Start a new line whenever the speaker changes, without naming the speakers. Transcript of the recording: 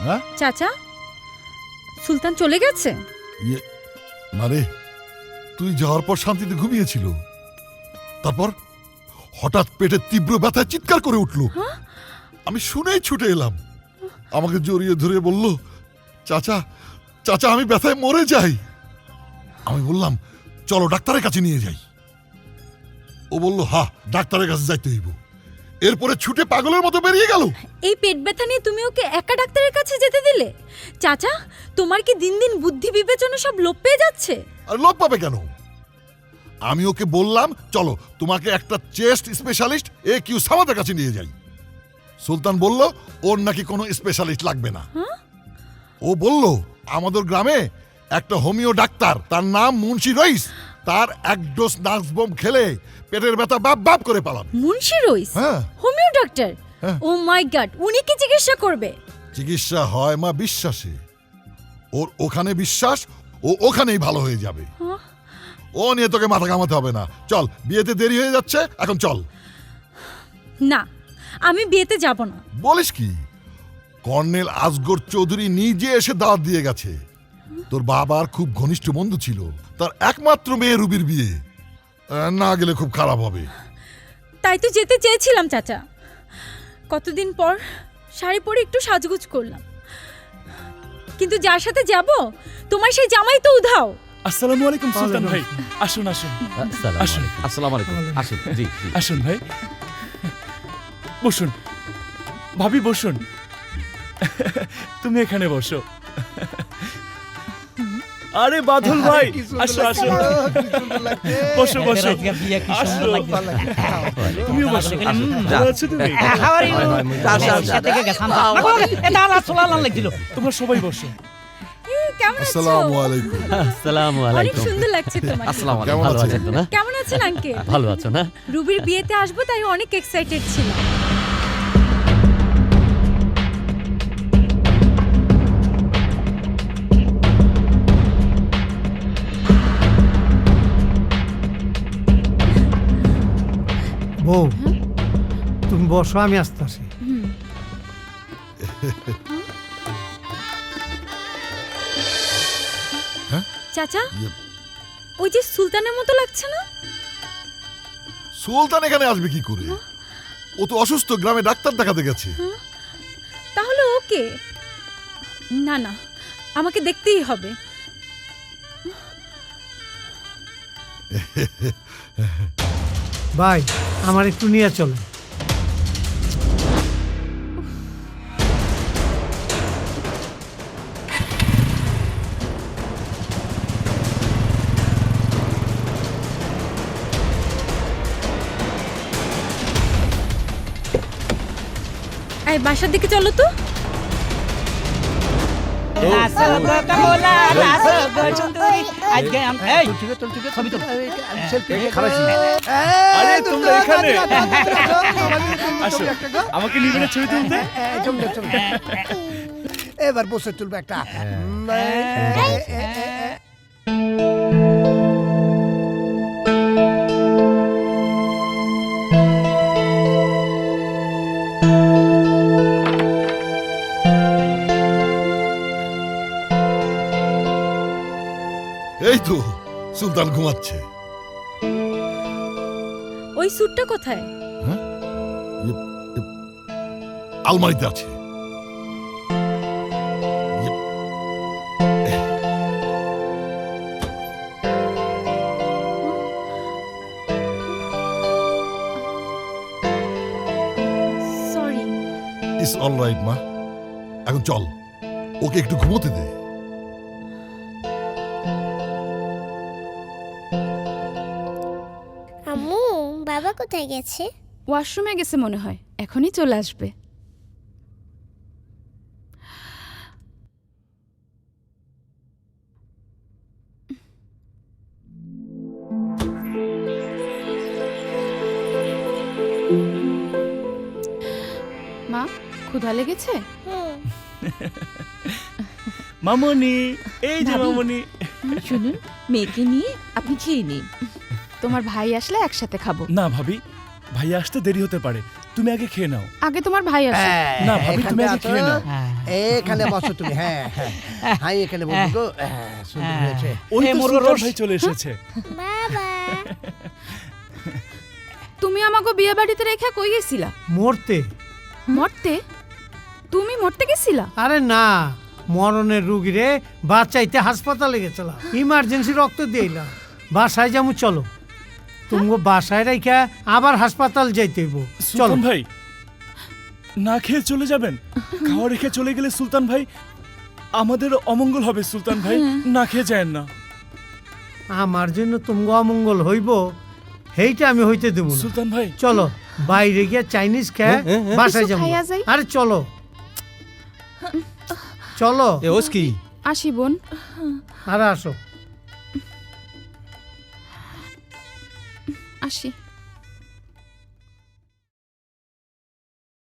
হ্যাঁ
চাচা, সুলতান চলে গেছে?
মানে তুই যাওয়ার পর শান্তিতে ঘুমিয়েছিল, তারপর হঠাৎ পেটে তীব্র ব্যথায় চিৎকার করে উঠল। আমি শুনেই ছুটে এলাম, আমাকে জড়িয়ে ধরে বলল, চাচা চাচা আমি ব্যথায় মরে যাই। আমি বললাম, চলো ডাক্তারের কাছে নিয়ে যাই। ও বলল, হ্যাঁ ডাক্তারের কাছে যাইতে হইব। এরপরে ছুটে পাগলের মতো বেরিয়ে গেল।
এই পেট ব্যথা নিয়ে তুমি ওকে একা ডাক্তারের কাছে যেতে দিলে? চাচা, তোমার কি দিন দিন বুদ্ধি বিবেচনা সব লোপ পেয়ে যাচ্ছে?
আর লোক পাবে কেন? আমি ওকে বললাম, চলো তোমাকে একটা চেস্ট স্পেশালিস্ট কিউ সামাদের কাছে নিয়ে যাই। সুলতান বলল, ওর নাকি কোনো স্পেশালিস্ট লাগবে না। ও বলল, আমাদের গ্রামে একটা হোমিও ডাক্তার, তার নাম মুন্সি রইস, তার এক ডোজ নার্স বোম খেলে পেটের ব্যথা বাপ বাপ করে পালাবে।
মুন্সি রইস?
হ্যাঁ।
Homeo doctor?
হ্যাঁ।
ও মাই গড, উনি কি চিকিৎসা করবে?
চিকিৎসা হয় মা বিশ্বাসে। ওর ওখানে বিশ্বাস, ও ওখানেই ভালো হয়ে যাবে। ও নিয়ে তোকে মাথা ঘামাতে হবে না। চল, বিয়েতে দেরি হয়ে যাচ্ছে, এখন চল।
না, আমি বিয়েতে যাব না।
বলিস কি? কর্নেল আসগর চৌধুরী নিজে এসে দাওয়াত দিয়ে গেছে। তোর বাবার খুব ঘনিষ্ঠ বন্ধু ছিল, তার একমাত্র মেয়ে রুবির বিয়ে। না গেলে খুব খারাপ হবে।
তাই তো যেতে চেয়েছিলাম চাচা। কতদিন পর শাড়ি পরে একটু সাজগুজ করলাম, কিন্তু যার সাথে যাব তোমার সেই জামাই তো উধাও।
আসসালামু আলাইকুম সুলতান ভাই, আসুন আসুন আসুন।
আসসালামু আলাইকুম। আসুন, জি জি।
আসুন ভাই, বসুন। ভাবি বসুন, তুমি এখানে বসো। আরে বাদল ভাই, আসো আসো, বসো বসো। আসো, তুমিও বসো। ভালো আছো তুমি? তোমরা সবাই বসো।
কেমন আছো?
আসসালামু আলাইকুম।
আসসালামু
অনেক
আলাইকুম।
সুন্দর লাগছে তোমাকে।
আসসালামু
কেমন
আলাইকুম। ভালো
আছেন?
আছেন তো না?
কেমন আছেন আঙ্কেল?
ভালো আছো না?
রুবির বিয়েতে আসবো তাই অনেক এক্সাইটেড ছিলাম।
বউ, তুমি বসো, আমি আসতেছি।
চাচা, ওই যে সুলতানের মতো লাগছে না?
সুলতান এখানে আসবে কি করে? ও তো অসুস্থ, গ্রামে ডাক্তার দেখাতে গেছে।
তাহলে ওকে? না না, আমাকে দেখতেই হবে।
ভাই, আমার একটু নিয়ে চলো।
এই বাসার দিকে চলো তো।
আরে তোমরা এখানে আসো, আমাকে নিবে না ছবি তুলতে?
এবার বসে তুলবে একটা।
এই তো সুলতান ঘুমাচ্ছে।
ওই স্যুটটা কোথায়?
আলমারিতে আছে।
সরি।
ইটস অলরাইট মা, এখন চল, ওকে একটু ঘুমোতে দে।
আম্মু, বাবা কোথায় গেছে?
ওয়াশরুমে গেছে মনে হয়, এখনই চলে আসবে। মা, ক্ষুধা লেগেছে?
মামনি, এই যে
ভাবি।
মামনি।
শুনুন, মেয়েকে নিয়ে আপনি খেয়ে নিন, তোমার ভাই আসলে একসাথে খাবো।
না ভাবি, ভাইয়া আসতে দেরি হতে পারে, তুমি আগে খেয়ে নাও।
আগে তোমার ভাই আসে।
না ভাবি, তুমি আগে খেয়ে নাও।
এখানে বসো তুমি। হ্যাঁ হ্যাঁ হাই এখানে বসো গো। সুন্দর হয়েছে।
ওই তো সুলতান ভাই চলে এসেছে।
বাবা
তুমি আমাকে বিয়ে বাড়িতে রেখে কই গেছিলা?
মরতে?
মরতে? তুমি মরতে গেছিলা?
আরে না, মরণের রুগীরে বাঁচাইতে হাসপাতালে গেছিলাম, ইমার্জেন্সি রক্ত দিলাম। বাসায় যাবো, চলো। তুমি বাসায় রেখা আবার হাসপাতাল যাইতে হইব, চলো।
সুলতান ভাই না খেয়ে চলে যাবেন? খাওয়া রেখে চলে গেলে সুলতান ভাই আমাদের অমঙ্গল হবে। সুলতান ভাই না খেয়ে যায় না।
আমার জন্য তুমি অমঙ্গল হইব সেইটা আমি হইতে দেব না।
সুলতান ভাই
চলো বাইরে গিয়ে চাইনিজ খেয়ে বাসায় যাবো।
খাইয়া যাই।
আরে চলো চলো।
এ ওস কি?
আসি বোন।
আরে আসো।
আসি।